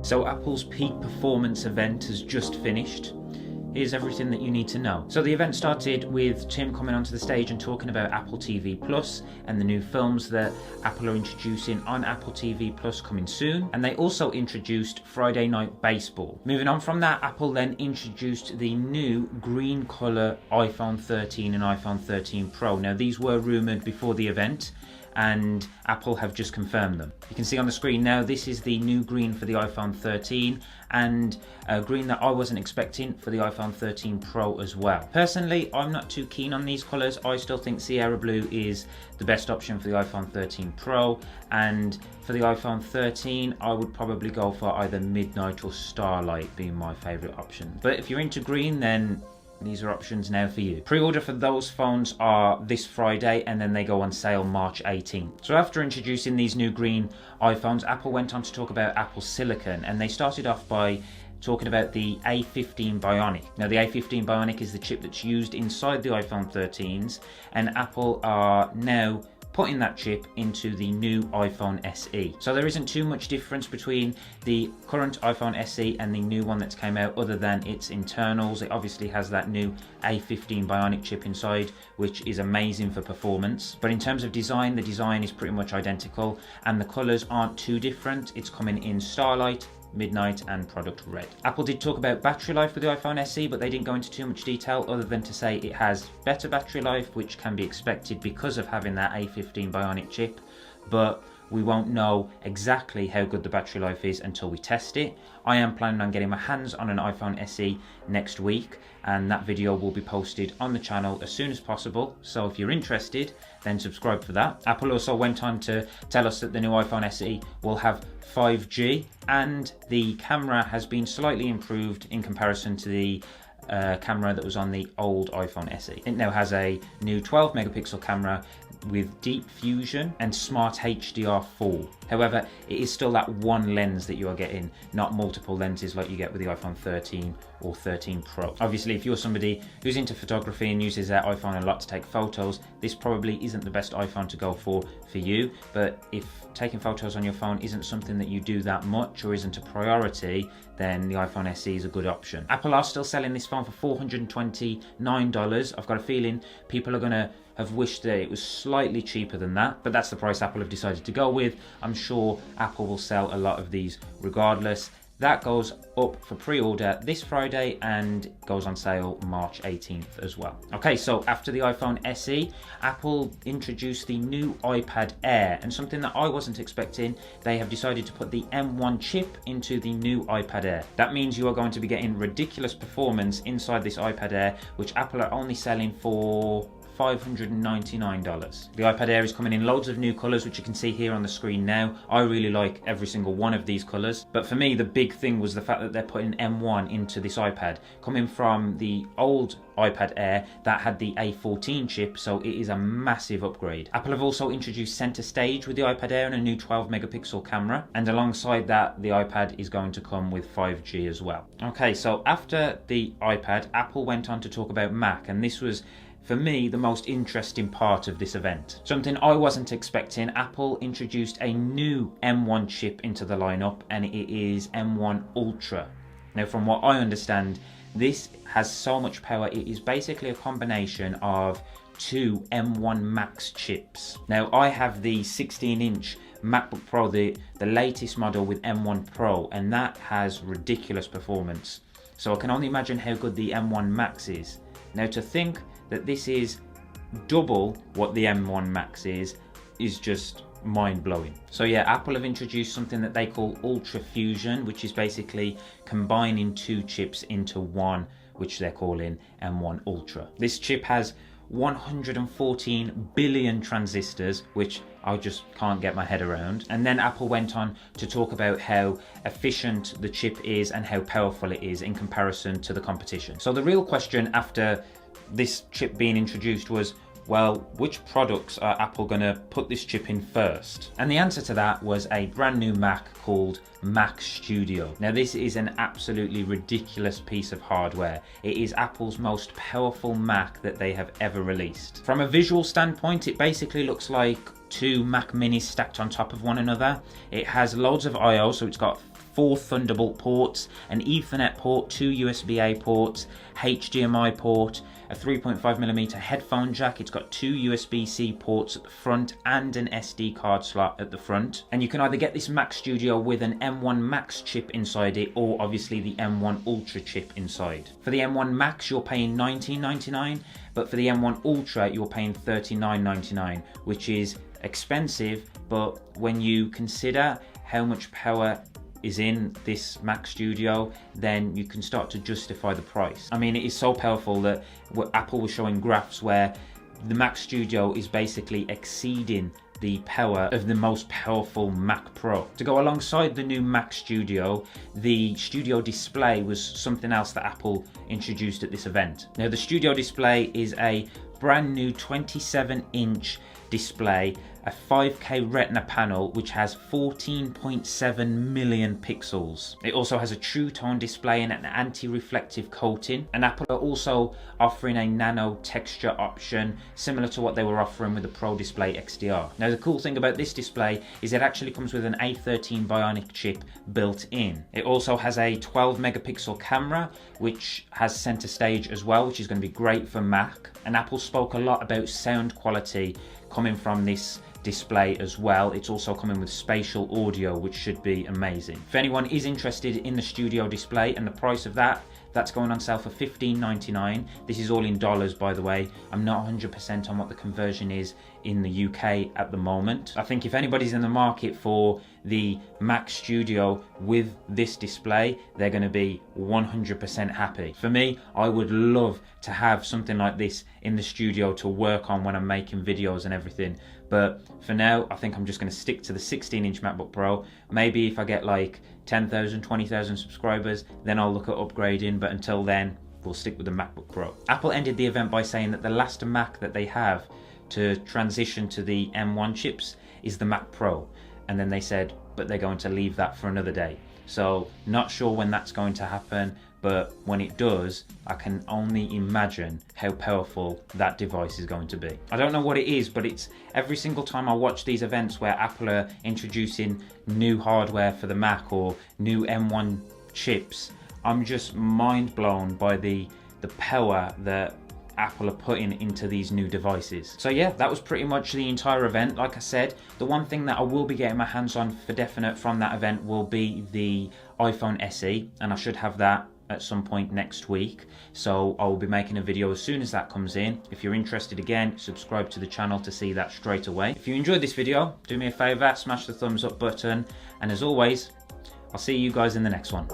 So Apple's peak performance event has just finished. Here's everything that you need to know. So the event started with Tim coming onto the stage and talking about Apple TV Plus and the new films that Apple are introducing on Apple TV Plus coming soon. And they also introduced Friday Night Baseball. Moving on from that, Apple then introduced the new green color iPhone 13 and iPhone 13 Pro. Now these were rumored before the event, and Apple have just confirmed them. You can see on the screen now, this is the new green for the iPhone 13 and a green that I wasn't expecting for the iPhone 13 Pro as well. Personally, I'm not too keen on these colours. I still think Sierra Blue is the best option for the iPhone 13 Pro, and for the iPhone 13 I would probably go for either Midnight or Starlight being my favourite option. But if you're into green, then these are options now for you. Pre-order for those phones are this Friday, and then they go on sale March 18th. So after introducing these new green iPhones, Apple went on to talk about Apple Silicon, and they started off by talking about the A15 Bionic. Now the A15 Bionic is the chip that's used inside the iPhone 13s, and Apple are now putting that chip into the new iPhone SE. So there isn't too much difference between the current iPhone SE and the new one that's came out, other than its internals. It obviously has that new A15 Bionic chip inside, which is amazing for performance. But in terms of design, the design is pretty much identical, and the colours aren't too different. It's coming in Starlight, Midnight and Product Red. Apple did talk about battery life for the iPhone SE, but they didn't go into too much detail other than to say it has better battery life, which can be expected because of having that A15 Bionic chip, but we won't know exactly how good the battery life is until we test it. I am planning on getting my hands on an iPhone SE next week, and that video will be posted on the channel as soon as possible. So if you're interested, then subscribe for that. Apple also went on to tell us that the new iPhone SE will have 5G, and the camera has been slightly improved in comparison to the camera that was on the old iPhone SE. It now has a new 12 megapixel camera with deep fusion and smart HDR4. However, it is still that one lens that you are getting, not multiple lenses like you get with the iPhone 13 or 13 Pro. Obviously, if you're somebody who's into photography and uses their iPhone a lot to take photos, this probably isn't the best iPhone to go for you. But if taking photos on your phone isn't something that you do that much or isn't a priority, then the iPhone SE is a good option. Apple are still selling this phone for $429. I've got a feeling people are gonna have wished that it was slightly cheaper than that, but that's the price Apple have decided to go with. I'm sure Apple will sell a lot of these regardless. That goes up for pre-order this Friday and goes on sale March 18th as well. Okay, so after the iPhone SE, Apple introduced the new iPad Air, and something that I wasn't expecting, they have decided to put the M1 chip into the new iPad Air. That means you are going to be getting ridiculous performance inside this iPad Air, which Apple are only selling for $599. The iPad Air is coming in loads of new colours, which you can see here on the screen now. I really like every single one of these colours, but for me the big thing was the fact that they're putting M1 into this iPad, coming from the old iPad Air that had the A14 chip, so it is a massive upgrade. Apple have also introduced Center Stage with the iPad Air and a new 12 megapixel camera, and alongside that the iPad is going to come with 5G as well. Okay, so after the iPad, Apple went on to talk about Mac, and this was, for me, the most interesting part of this event. Something I wasn't expecting, Apple introduced a new M1 chip into the lineup, and it is M1 Ultra. Now, from what I understand, this has so much power, it is basically a combination of two M1 Max chips. Now, I have the 16-inch MacBook Pro, the latest model with M1 Pro, and that has ridiculous performance. So I can only imagine how good the M1 Max is. Now, to think that this is double what the M1 Max is just mind-blowing. So yeah, Apple have introduced something that they call Ultra Fusion, which is basically combining two chips into one, which they're calling M1 Ultra. This chip has 114 billion transistors, which I just can't get my head around. And then Apple went on to talk about how efficient the chip is and how powerful it is in comparison to the competition. So the real question after this chip being introduced was, well, which products are Apple going to put this chip in first? And the answer to that was a brand new Mac called Mac Studio. Now, this is an absolutely ridiculous piece of hardware. It is Apple's most powerful Mac that they have ever released. From a visual standpoint, it basically looks like two Mac Minis stacked on top of one another. It has loads of I/O, so it's got 4 Thunderbolt ports, an Ethernet port, 2 USB-A ports, HDMI port, a 3.5mm headphone jack. It's got 2 USB-C ports at the front and an SD card slot at the front. And you can either get this Mac Studio with an M1 Max chip inside it, or obviously the M1 Ultra chip inside. For the M1 Max you're paying $19.99, but for the M1 Ultra you're paying $39.99, which is expensive, but when you consider how much power is in this Mac Studio, then you can start to justify the price. I mean, it is so powerful that Apple was showing graphs where the Mac Studio is basically exceeding the power of the most powerful Mac Pro. To go alongside the new Mac Studio, the Studio Display was something else that Apple introduced at this event. Now, the Studio Display is a brand new 27-inch display, a 5K Retina panel which has 14.7 million pixels. It also has a true tone display and an anti-reflective coating, and Apple are also offering a nano texture option similar to what they were offering with the Pro Display XDR. Now, the cool thing about this display is it actually comes with an A13 Bionic chip built in. It also has a 12 megapixel camera which has center stage as well, which is going to be great for Mac. And Apple spoke a lot about sound quality coming from this display as well. It's also coming with spatial audio, which should be amazing. If anyone is interested in the Studio Display and the price of that, that's going on sale for $15.99. This is all in dollars, by the way. I'm not 100% on what the conversion is in the UK at the moment. I think if anybody's in the market for the Mac Studio with this display, they're going to be 100% happy. For me, I would love to have something like this in the studio to work on when I'm making videos and everything. But for now, I think I'm just going to stick to the 16-inch MacBook Pro. Maybe if I get like 10,000, 20,000 subscribers, then I'll look at upgrading. But until then, we'll stick with the MacBook Pro. Apple ended the event by saying that the last Mac that they have to transition to the M1 chips is the Mac Pro. And then they said, but they're going to leave that for another day. So not sure when that's going to happen, but when it does, I can only imagine how powerful that device is going to be. I don't know what it is, but it's every single time I watch these events where Apple are introducing new hardware for the Mac or new M1 chips, I'm just mind blown by the power that Apple are putting into these new devices. So yeah, that was pretty much the entire event. Like I said, the one thing that I will be getting my hands on for definite from that event will be the iPhone SE, and I should have that at some point next week. So I will be making a video as soon as that comes in. If you're interested, again, subscribe to the channel to see that straight away. If you enjoyed this video, do me a favor, smash the thumbs up button, and as always, I'll see you guys in the next one.